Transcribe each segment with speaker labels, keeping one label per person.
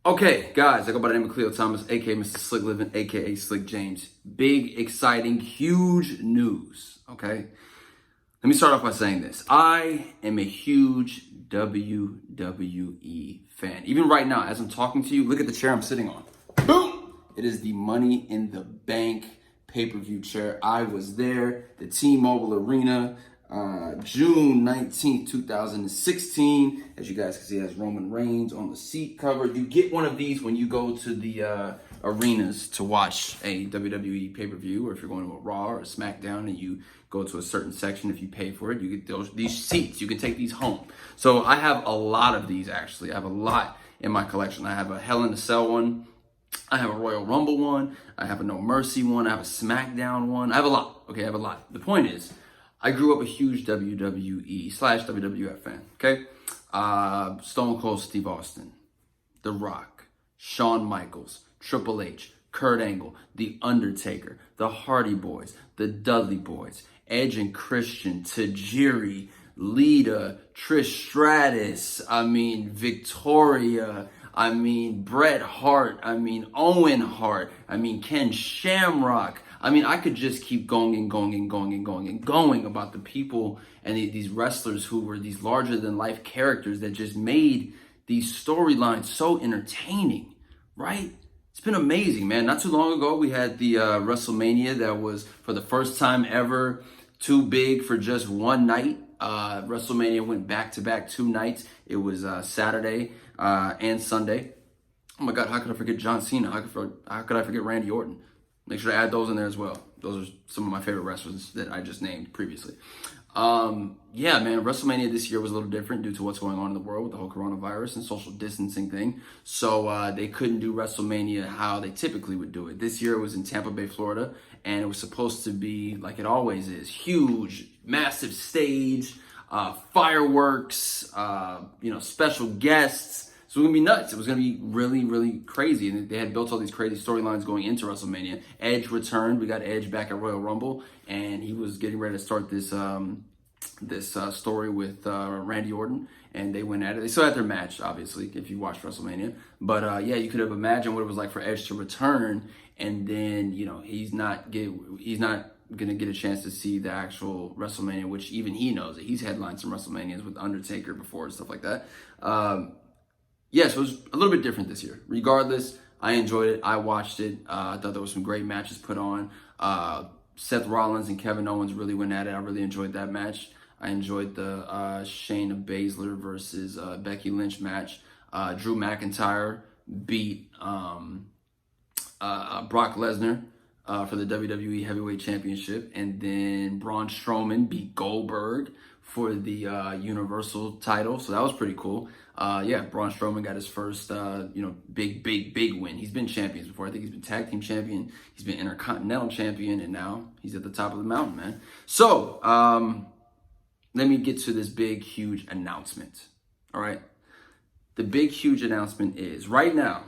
Speaker 1: Okay, guys, I go by the name of Khleo Thomas, aka Mr. Slick Living, aka Slick James. Big, exciting, huge news. Okay, let me start off by saying this: I am a huge WWE fan. Even right now, as I'm talking to you, look at the chair I'm sitting on. Boom! It is the Money in the Bank pay-per-view chair. I was there, the T-Mobile Arena. June 19th, 2016. As you guys can see, it has Roman Reigns on the seat cover. You get one of these when you go to the arenas to watch a WWE pay-per-view, or if you're going to a Raw or a SmackDown and you go to a certain section, if you pay for it, you get these seats. You can take these home. So I have a lot of these, actually. I have a lot in my collection. I have a Hell in a Cell one. I have a Royal Rumble one. I have a No Mercy one. I have a SmackDown one. I have a lot. Okay, I have a lot. The point is, I grew up a huge WWE/WWF fan, okay? Stone Cold Steve Austin, The Rock, Shawn Michaels, Triple H, Kurt Angle, The Undertaker, The Hardy Boys, The Dudley Boys, Edge and Christian, Tajiri, Lita, Trish Stratus, Victoria, Bret Hart, Owen Hart, Ken Shamrock. I could just keep going and going about the people and these wrestlers who were these larger than life characters that just made these storylines so entertaining, right? It's been amazing, man. Not too long ago, we had the Wrestlemania that was, for the first time ever, too big for just one night. Wrestlemania went back-to-back 2 nights. It was Saturday and Sunday. Oh my God, how could I forget John Cena? How could I forget Randy Orton? Make sure to add those in there as well. Those are some of my favorite wrestlers that I just named previously. Yeah, man, WrestleMania this year was a little different due to what's going on in the world with the whole coronavirus and social distancing thing. So they couldn't do WrestleMania how they typically would do it. This year it was in Tampa Bay, Florida, and it was supposed to be like it always is. Huge, massive stage, fireworks, special guests. So it was going to be nuts. It was going to be really, really crazy. And they had built all these crazy storylines going into WrestleMania. Edge returned. We got Edge back at Royal Rumble. And he was getting ready to start this story with Randy Orton. And they went at it. They still had their match, obviously, if you watched WrestleMania. But, yeah, you could have imagined what it was like for Edge to return. And then, he's not going to get a chance to see the actual WrestleMania, which even he knows it. He's headlined some WrestleManias with Undertaker before and stuff like that. Yes, it was a little bit different this year. Regardless, I enjoyed it. I watched it. I thought there was some great matches put on. Seth Rollins and Kevin Owens really went at it. I really enjoyed that match. I enjoyed the Shayna Baszler versus Becky Lynch match. Drew McIntyre beat Brock Lesnar for the WWE Heavyweight Championship. And then Braun Strowman beat Goldberg for the Universal title. So that was pretty cool. Yeah, Braun Strowman got his first, big win. He's been champions before. I think he's been tag team champion. He's been intercontinental champion, and now he's at the top of the mountain, man. So, let me get to this big, huge announcement. All right. The big, huge announcement is right now,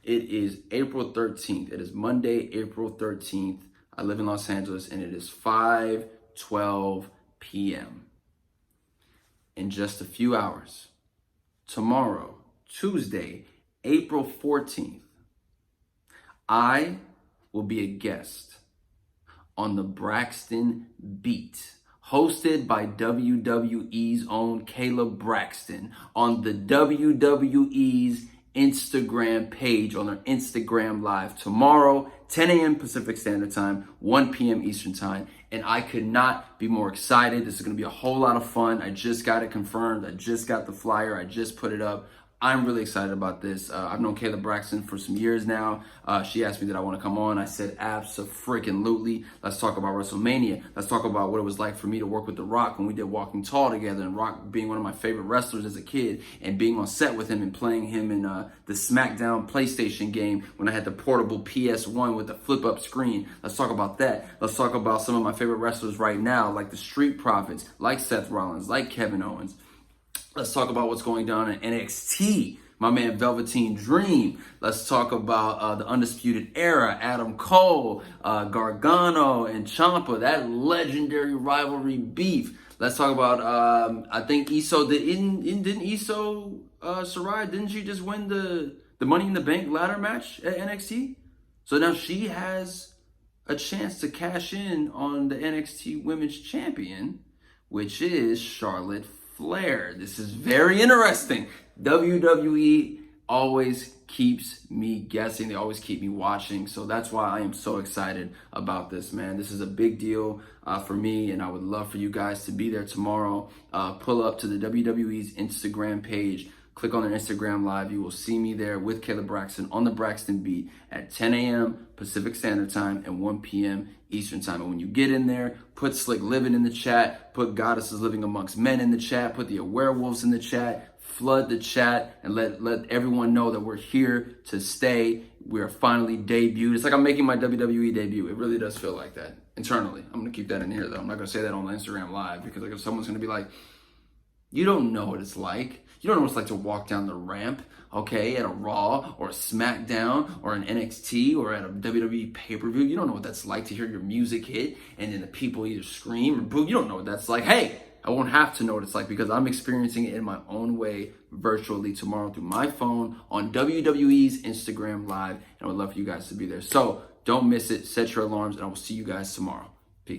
Speaker 1: it is April 13th. It is Monday, April 13th. I live in Los Angeles, and it is 5:12 p.m. In just a few hours, tomorrow, Tuesday, April 14th, I will be a guest on the Braxton Beat, hosted by WWE's own Kayla Braxton on the WWE's Instagram page, on their Instagram Live tomorrow, 10 a.m. Pacific Standard Time, 1 p.m. Eastern Time. And I could not be more excited. This is going to be a whole lot of fun. I just got it confirmed. I just got the flyer. I just put it up. I'm really excited about this. I've known Kayla Braxton for some years now. She asked me that I want to come on. I said, abso-freaking-lutely. Let's talk about WrestleMania. Let's talk about what it was like for me to work with The Rock when we did Walking Tall together, and Rock being one of my favorite wrestlers as a kid, and being on set with him and playing him in the SmackDown PlayStation game when I had the portable PS1 with the flip-up screen. Let's talk about that. Let's talk about some of my favorite wrestlers right now, like the Street Profits, like Seth Rollins, like Kevin Owens. Let's talk about what's going down in NXT. My man Velveteen Dream. Let's talk about the Undisputed Era, Adam Cole, Gargano, and Ciampa. That legendary rivalry beef. Let's talk about, I think Issa, didn't Issa Sarai, didn't she just win the the Money in the Bank ladder match at NXT. So now she has a chance to cash in on the NXT Women's Champion, which is Charlotte Flair. This is very interesting. WWE always keeps me guessing. They always keep me watching. So that's why I am so excited about this, man. This is a big deal for me, and I would love for you guys to be there tomorrow. Pull up to the WWE's Instagram page. Click on their Instagram Live. You will see me there with Kayla Braxton on the Braxton Beat at 10 a.m. Pacific Standard Time and 1 p.m. Eastern Time. And when you get in there, put Slick Living in the chat, put Goddesses Living Amongst Men in the chat, put the Werewolves in the chat, flood the chat, and let everyone know that we're here to stay. We are finally debuted. It's like I'm making my WWE debut. It really does feel like that internally. I'm going to keep that in here, though. I'm not going to say that on the Instagram Live because like if someone's going to be like, you don't know what it's like. You don't know what it's like to walk down the ramp, okay, at a Raw or a SmackDown or an NXT or at a WWE pay-per-view. You don't know what that's like to hear your music hit and then the people either scream or boo. You don't know what that's like. Hey, I won't have to know what it's like because I'm experiencing it in my own way virtually tomorrow through my phone on WWE's Instagram Live. And I would love for you guys to be there. So don't miss it. Set your alarms and I will see you guys tomorrow.